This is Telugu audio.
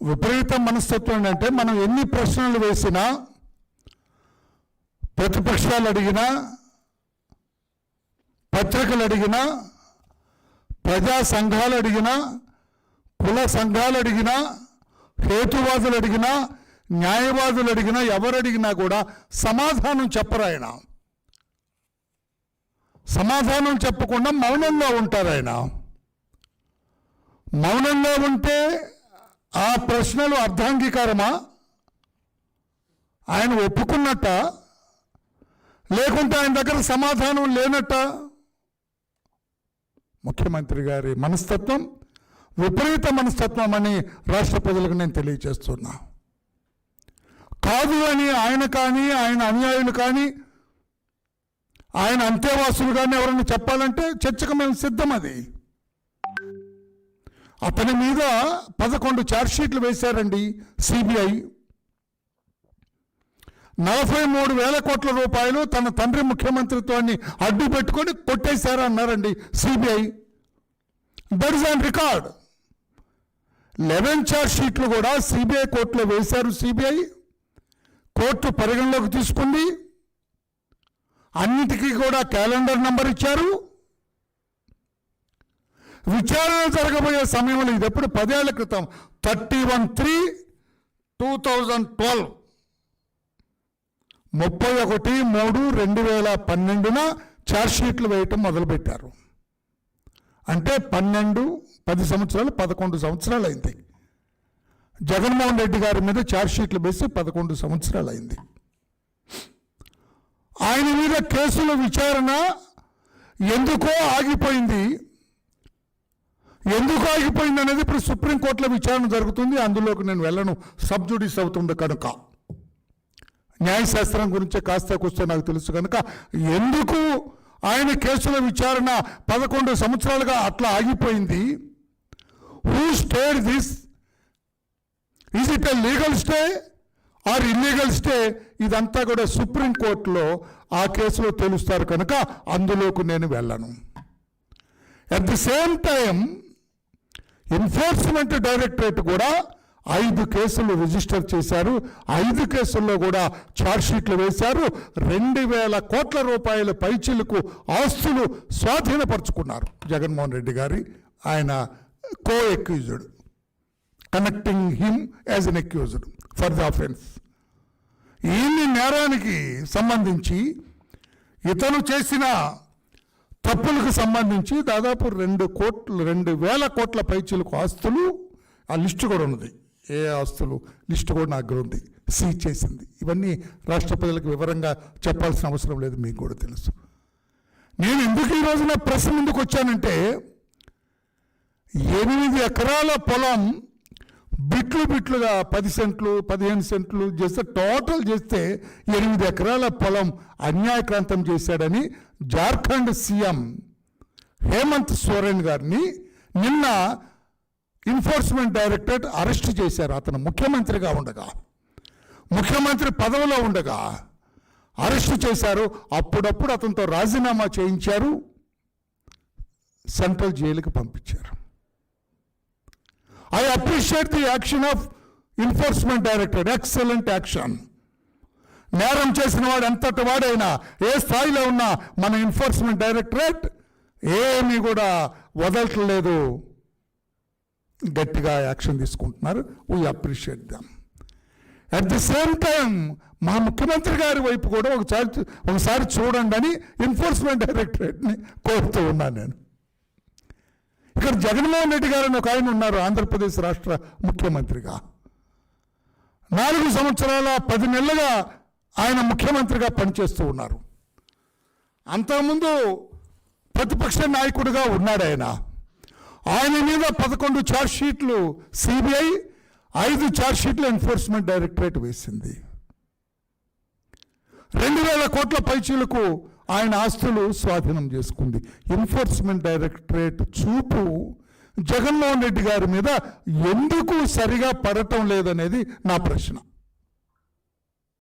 విపరీత మనస్తత్వం అంటే మనం ఎన్ని ప్రశ్నలు వేసినా, ప్రతిపక్షాలు అడిగినా, పత్రికలు అడిగినా, ప్రజా సంఘాలు అడిగినా, కుల సంఘాలు అడిగినా, హేతువాదులు అడిగినా, న్యాయవాదులు అడిగినా, ఎవరు అడిగినా కూడా సమాధానం చెప్పరు. ఆయన సమాధానం చెప్పకుండా మౌనంగా ఉంటారు. ఆయన మౌనంగా ఉంటే ఆ ప్రశ్నలు అర్ధాంగీకారమా, ఆయన ఒప్పుకున్నట్ట, లేకుంటే ఆయన దగ్గర సమాధానం లేనట్ట? ముఖ్యమంత్రి గారి మనస్తత్వం విపరీత మనస్తత్వం అని రాష్ట్ర ప్రజలకు నేను తెలియజేస్తున్నా. కాదు అని ఆయన కానీ, ఆయన అనుయాయులు కానీ, ఆయన అంతేవాసులు కానీ ఎవరైనా చెప్పాలంటే చర్చకు మేము సిద్ధం. అది అతని మీద 11 ఛార్జ్షీట్లు వేశారండి సిబిఐ. 43,000 కోట్ల రూపాయలు తన తండ్రి ముఖ్యమంత్రిత్వాన్ని అడ్డు పెట్టుకొని కొట్టేశారన్నారండి CBI. That is on record. 11 ఛార్జ్షీట్లు కూడా సిబిఐ కోర్టులో వేశారు. సిబిఐ కోర్టు పరిగణలోకి తీసుకుంది. అన్నిటికీ కూడా క్యాలెండర్ నంబర్ ఇచ్చారు. విచారణ జరగబోయే సమయంలో, ఇది ఎప్పుడు 10 ఏళ్ల క్రితం, 31/3/2012 31/3/2012 ఛార్జ్షీట్లు వేయటం మొదలుపెట్టారు. అంటే 10 సంవత్సరాలు 11 సంవత్సరాలు అయింది. జగన్మోహన్ రెడ్డి గారి మీద ఛార్జ్షీట్లు వేసి 11 సంవత్సరాలు అయింది. ఆయన మీద కేసుల విచారణ ఎందుకో ఆగిపోయింది. ఎందుకు ఆగిపోయింది అనేది ఇప్పుడు సుప్రీంకోర్టులో విచారణ జరుగుతుంది. అందులోకి నేను వెళ్ళను, సబ్జుడిస్ అవుతుంది కనుక. న్యాయశాస్త్రం గురించి కాస్త కూస్తే నాకు తెలుసు కనుక ఎందుకు ఆయన కేసుల విచారణ 11 సంవత్సరాలుగా అట్లా ఆగిపోయింది? Who stayed this? Is it a legal stay or illegal stay? ఇదంతా కూడా సుప్రీంకోర్టులో ఆ కేసులో తెలుస్తారు కనుక అందులోకి నేను వెళ్ళను. At the same time enforcement directorate కూడా 5 కేసులు రిజిస్టర్ చేశారు. 5 కేసుల్లో కూడా ఛార్జ్షీట్లు వేశారు. 2,000 కోట్ల రూపాయల పైచిలకు ఆస్తులు స్వాధీనపరుచుకున్నారు జగన్మోహన్ రెడ్డి గారి ఆయన కో accused, connecting him as N accused for the offence. ఈ నేరానికి సంబంధించి, ఇతను చేసిన తప్పులకు సంబంధించి దాదాపు 2,000 కోట్ల పైచిలకు ఆస్తులు, ఆ లిస్టు కూడా ఉన్నది. ఏ ఆస్తులు లిస్టు కూడా నా దగ్గర ఉంది, సీజ్ చేసింది. ఇవన్నీ రాష్ట్ర ప్రజలకు వివరంగా చెప్పాల్సిన అవసరం లేదు, మీకు కూడా తెలుసు. నేను ఎందుకు ఈ రోజున ప్రెస్ ముందుకు వచ్చానంటే, 8 ఎకరాల పొలం బిట్లుగా 10 సెంట్లు 15 సెంట్లు చేస్తే, టోటల్ చేస్తే 8 ఎకరాల పొలం అన్యాయక్రాంతం చేశాడని జార్ఖండ్ సీఎం హేమంత్ సోరెన్ గారిని నిన్న ఎన్ఫోర్స్మెంట్ డైరెక్టరేట్ అరెస్ట్ చేశారు. అతను ముఖ్యమంత్రిగా ఉండగా, ముఖ్యమంత్రి పదవిలో ఉండగా అరెస్ట్ చేశారు. అప్పుడప్పుడు అతనితో రాజీనామా చేయించారు, సెంట్రల్ జైలుకి పంపించారు. I appreciate the action of Enforcement Directorate. Excellent action. నేరం చేసిన వాడు ఎంతటి వాడైనా, ఏ స్థాయిలో ఉన్నా మన ఎన్ఫోర్స్మెంట్ డైరెక్టరేట్ ఏమీ కూడా వదలట్లేదు, గట్టిగా యాక్షన్ తీసుకుంటున్నారు. We appreciate dum. At the same time మా ముఖ్యమంత్రి గారి వైపు కూడా ఒకసారి చూడండి అని ఎన్ఫోర్స్మెంట్ డైరెక్టరేట్ని కోరుతూ ఉన్నాను నేను. ఇక్కడ జగన్మోహన్ రెడ్డి గారు అని ఒక ఆయన ఉన్నారు, ఆంధ్రప్రదేశ్ రాష్ట్ర ముఖ్యమంత్రిగా. 4 సంవత్సరాల 10 నెలలుగా ఆయన ముఖ్యమంత్రిగా పనిచేస్తూ ఉన్నారు. అంతకుముందు ప్రతిపక్ష నాయకుడిగా ఉన్నాడు ఆయన. ఆయన మీద 11 ఛార్జ్షీట్లు సిబిఐ, 5 ఛార్జ్షీట్లు ఎన్ఫోర్స్మెంట్ డైరెక్టరేట్ వేసింది. 2,000 కోట్ల పైచీలకు ఆయన ఆస్తులు స్వాధీనం చేసుకుంది. ఎన్ఫోర్స్మెంట్ డైరెక్టరేట్ చూపు జగన్మోహన్ రెడ్డి గారి మీద ఎందుకు సరిగా పడటం లేదనేది నా ప్రశ్న.